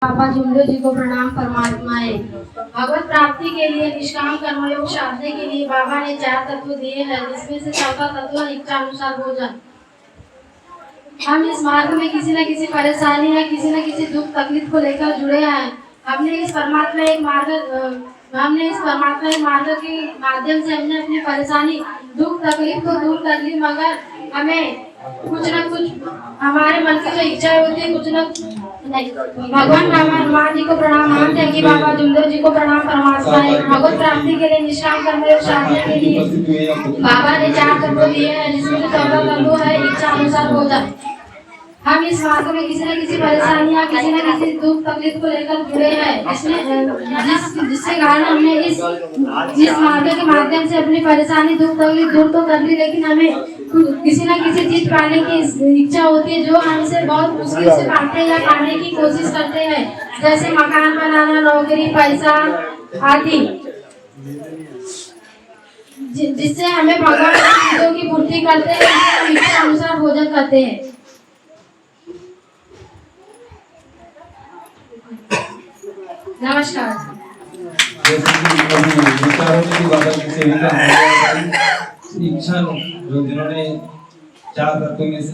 बाबा जुमलो जी को प्रणाम। परमात्माएं भगवत प्राप्ति के लिए निष्काम कर्मयोग साधने के लिए बाबा ने 4 तत्व दिए हैं, जिसमें से चौथा तत्व इच्छा अनुसार भोजन। हम इस मार्ग में किसी न किसी परेशानी या किसी न किसी दुख तकलीफ को लेकर जुड़े हैं। हमने इस परमात्मा एक मार्ग के माध्यम से हमने अपनी परेशानी दुख तकलीफ को दूर कर ली, मगर हमें कुछ न कुछ हमारे मन की जो इच्छा होती है कुछ न भगवान बाबा हनुमान जी को प्रणाम। मानते हैं कि बाबा जुमलो जी को प्रणाम। परमात्मा भगवत प्राप्ति के लिए निष्काम कर्मयोग साधने के लिए बाबा ने 4 तत्व दिए हैं, जिसमें से चौथा तत्व है इच्छा अनुसार भोजन। हम इस मार्ग में किसी न किसी परेशानी या किसी न किसी दुख तकलीफ को लेकर जुड़े हैं, जिसके कारण हमने इस मार्ग के माध्यम से अपनी परेशानी दुख तकलीफ दूर तो कर ली, लेकिन हमें किसी न किसी चीज पाने की इच्छा होती है जो हमसे बहुत मुश्किल से पाते हैं या पाने की कोशिश करते हैं, जैसे मकान बनाना, नौकरी, पैसा आदि, जिससे हमें भगवान की चीजों की पूर्ति करते हैं, इच्छा अनुसार भोजन करते हैं। नमस्कार। इच्छा जो जिन्होंने 4 तत्वों में से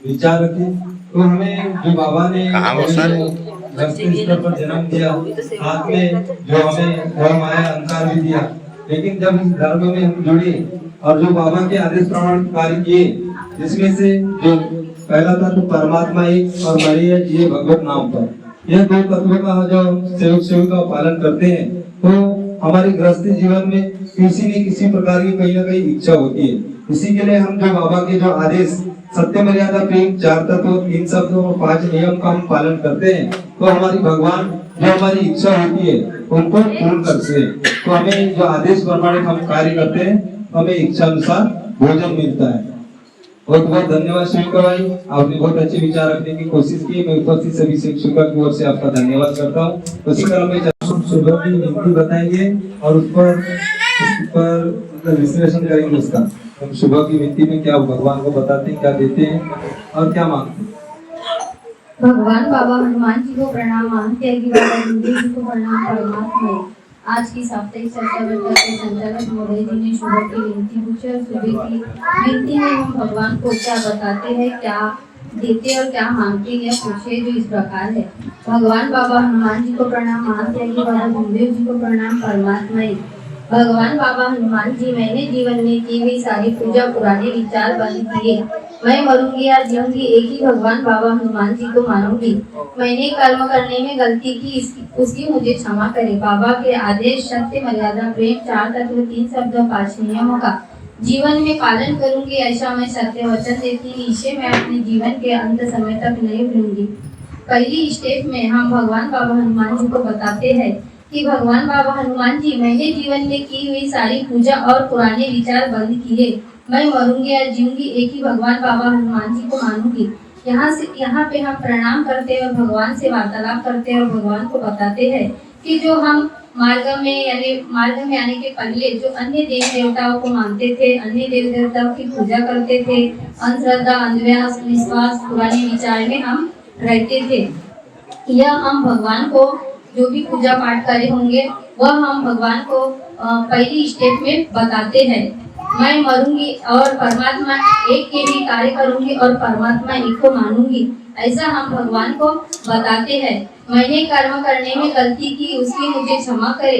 विचार रखे, तो हमें जो बाबा ने स्तर पर जन्म दिया, हाथ में जो हमें धर्म आया, अंकार भी दिया, लेकिन जब इस धर्म में हम जुड़े और जो बाबा के आदेश प्रमाण कार्य किए, जिसमें से जो पहला तत्व परमात्मा एक और मरिया ये भगवत नाम पर, यह 2 तत्वों का जो सेवक सेविका पालन करते हैं, तो हमारे गृहस्थी जीवन में किसी न किसी प्रकार की कहीं ना कहीं इच्छा होती है। इसी के लिए हम जो बाबा के जो आदेश सत्य मर्यादा प्रेम 4 तत्व 3 शब्दों और 5 नियम का हम पालन करते हैं, तो हमारी भगवान जो हमारी इच्छा होती है उनको पूर्ण करते हैं। तो हमें जो आदेश प्रमाणित हम कार्य करते हैं, हमें इच्छा अनुसार भोजन मिलता है। बहुत बहुत धन्यवाद शिविका भाई, आपने बहुत अच्छे विचार रखने की कोशिश की। मैं उपस्थित सभी शिक्षकों की ओर से आपका धन्यवाद करता हूँ। उसी क्रम में सुबह की विनती बताएंगे और उस पर विश्लेषण करेंगे उसका। हम सुबह की विनती में क्या भगवान को बताते हैं, क्या देते हैं और क्या मांगते हैं। भगवान बाबा हनुमान जी को प्रणाम। मानते हैं कि बाबा जुमलो जी को प्रणाम। परमात्मा आज की साप्ताहिक चर्चा के संचालक मोरे जी ने सुबह की विनती पूछी और सुबह की विनती में हम भगवान को क्या बताते हैं, क्या देते और क्या मांगते हैं, पूछे जो इस प्रकार है। भगवान बाबा हनुमान जी को प्रणाम। मानते हैं कि बाबा जुमलो जी को प्रणाम। परमात्मा भगवान बाबा हनुमान जी, मैंने जीवन में की हुई सारी पूजा पुराने विचार बंद किए। मैं मरूंगी या जीऊंगी एक ही भगवान बाबा हनुमान जी को मानूंगी। मैंने कर्म करने में गलती की, उसकी मुझे क्षमा करे। बाबा के आदेश सत्य मर्यादा प्रेम 4 तत्व 3 शब्द 5 नियमों का जीवन में पालन करूंगी, ऐसा मैं सत्य वचन देती हूँ। इसे मैं अपने जीवन के अंत समय तक नहीं भूलूंगी। पहली स्टेप में हम भगवान बाबा हनुमान जी को बताते हैं कि भगवान बाबा हनुमान जी, मैंने जीवन में की हुई सारी पूजा और पुराने विचार बंद किए। मैं मरूंगी या जीऊंगी एक ही भगवान बाबा हनुमान जी को मानूंगी। यहाँ पे हम प्रणाम करते हैं और भगवान से वार्तालाप करते हैं और भगवान को बताते हैं कि जो हम मार्ग में आने के पहले जो अन्य देव देवताओं को मानते थे, अन्य देव देवताओं की पूजा करते थे, अंधश्रद्धा, अंधविश्वास, पुराने विचार में हम रहते थे, यह हम भगवान को जो भी पूजा पाठ करे होंगे वह हम भगवान को पहली स्टेप में बताते हैं। मैं मरूंगी और परमात्मा एक के भी कार्य करूंगी और परमात्मा एक को मानूंगी, ऐसा हम भगवान को बताते हैं। मैंने कर्म करने में गलती की, उसकी मुझे क्षमा करे।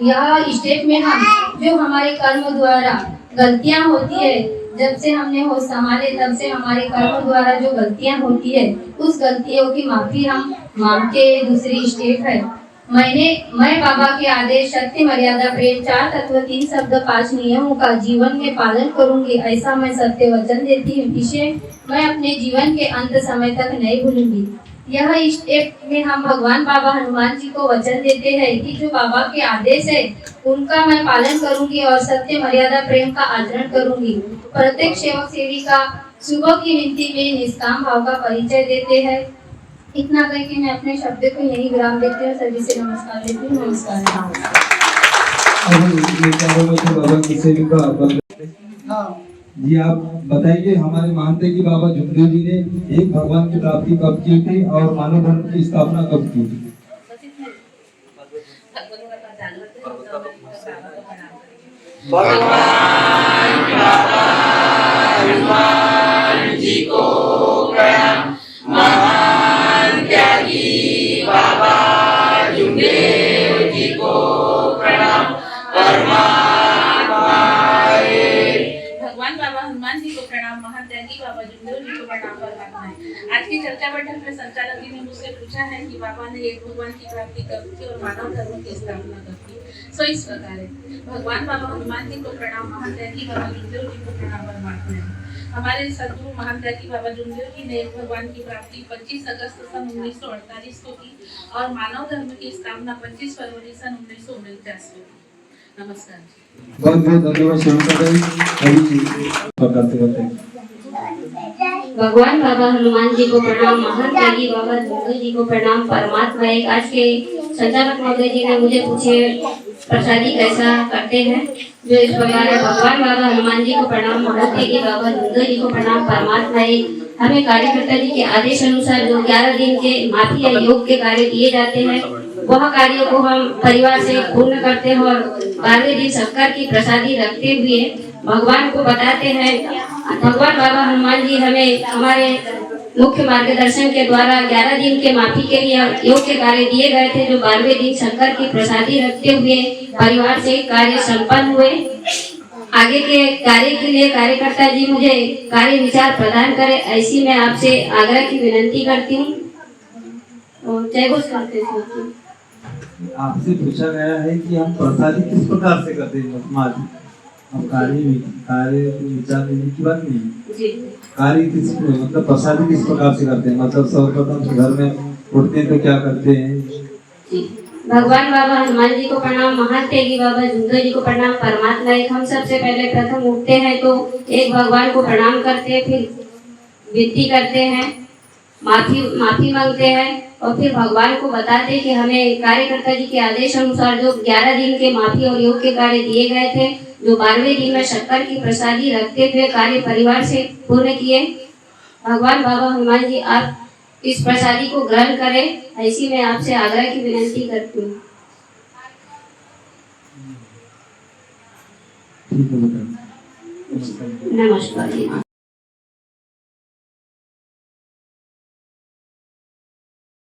यह स्टेप में हम जो हमारे कर्म द्वारा गलतियां होती है, जब से हमने होश संभाले तब से हमारे कर्म द्वारा जो गलतियां होती है, उस गलतियों की माफी हम मांगते। दूसरी स्टेप है मैं बाबा के आदेश सत्य मर्यादा प्रेम 4 तत्व 3 शब्द 5 नियमों का जीवन में पालन करूंगी, ऐसा मैं सत्य वचन देती हूँ। इसे मैं अपने जीवन के अंत समय तक नहीं भूलूंगी। यह स्टेप में हम भगवान बाबा हनुमान जी को वचन देते हैं कि जो बाबा के आदेश है उनका मैं पालन करूंगी और सत्य मर्यादा प्रेम का आचरण करूंगी। प्रत्येक सेवक सेविका सुबह की विनती में निष्काम भाव का परिचय देते हैं। इतना कह के मैं अपने शब्द को यही विराम देती हूँ। सभी से नमस्कार देती हूँ। नमस्कार। हाँ जी आप बताइए, हमारे मानते कि बाबा जुमदेव जी ने एक भगवान की प्राप्ति कब की थी और मानव धर्म की स्थापना कब की थी? भगवान बाबा हनुमान जी को प्रणाम, महात्यागी बाबा जुमदेव जी को प्रणाम परमात्मा है। आज की चर्चा बैठक में संचालक जी ने मुझसे पूछा है कि बाबा ने एक भगवान की प्राप्ति कब की और मानव धर्म की स्थापना कब की। सो इस प्रकार है, भगवान बाबा हनुमान जी को प्रणाम, महात्यागी बाबा जुमदेव जी को प्रणाम परमात्मा है। हमारे सदगुरु महात्यागी बाबा जुमदेव जी ने एक भगवान की प्राप्ति 25 अगस्त सन 1948 को की और मानव धर्म की स्थापना 25 फरवरी सन 1949 को की। नमस्कार जी। बहुत बहुत धन्यवाद करते भगवान बाबा हनुमान जी को प्रणाम, महात्यागी बाबा जुमदेव जी को प्रणाम परमात्मा एक। आज के संचालक महोदय जी ने मुझे पूछे प्रसादी कैसा करते हैं, जो इस प्रकार है। भगवान बाबा हनुमान जी को प्रणाम, महात्यागी बाबा जुमदेव जी को प्रणाम परमात्मा एक। हमें कार्यकर्ता जी के आदेश अनुसार जो 11 दिन के माफी या योग के कार्य दिए जाते हैं, वह कार्य को हम परिवार से पूर्ण करते हैं और 12वें दिन शक्कर की प्रसादी रखते हुए भगवान को बताते हैं। भगवान बाबा हनुमान जी हमें हमारे मुख्य मार्गदर्शन के द्वारा 11 दिन के माफी के लिए योग के कार्य दिए गए थे, जो 12वें दिन शक्कर की प्रसादी रखते हुए परिवार से कार्य संपन्न हुए। आगे के कार्य के लिए कार्यकर्ता जी मुझे कार्य विचार प्रदान करें, ऐसी मैं आपसे आग्रह की विनंती करती हूँ। जय घोष करते हैं। आपसे पूछा गया है कि हम प्रसादी किस प्रकार से करते हैं समाज में। अब कार्य विचार देने की बात नहीं है, कार्य किस मतलब प्रसादी किस प्रकार से करते हैं, मतलब सर्वप्रथम घर में उठते हैं तो क्या करते हैं। भगवान बाबा हनुमान जी को प्रणाम, महात्यागी बाबा जुमदेव जी को प्रणाम परमात्मा एक। हम सबसे पहले प्रथम उठते हैं तो एक भगवान को प्रणाम करते हैं, फिर विनती करते हैं, माफी मांगते हैं और फिर भगवान को बताते कि हमें कार्यकर्ता जी के आदेश अनुसार जो 11 दिन के माफी और योग के कार्य दिए गए थे, जो 12वें दिन में शक्कर की प्रसादी रखते हुए कार्य परिवार से पूर्ण किए। भगवान बाबा हनुमान जी आप इस प्रसादी को ग्रहण करें, ऐसी मैं आपसे आग्रह की विनंती करती हूँ। नमस्कार जी।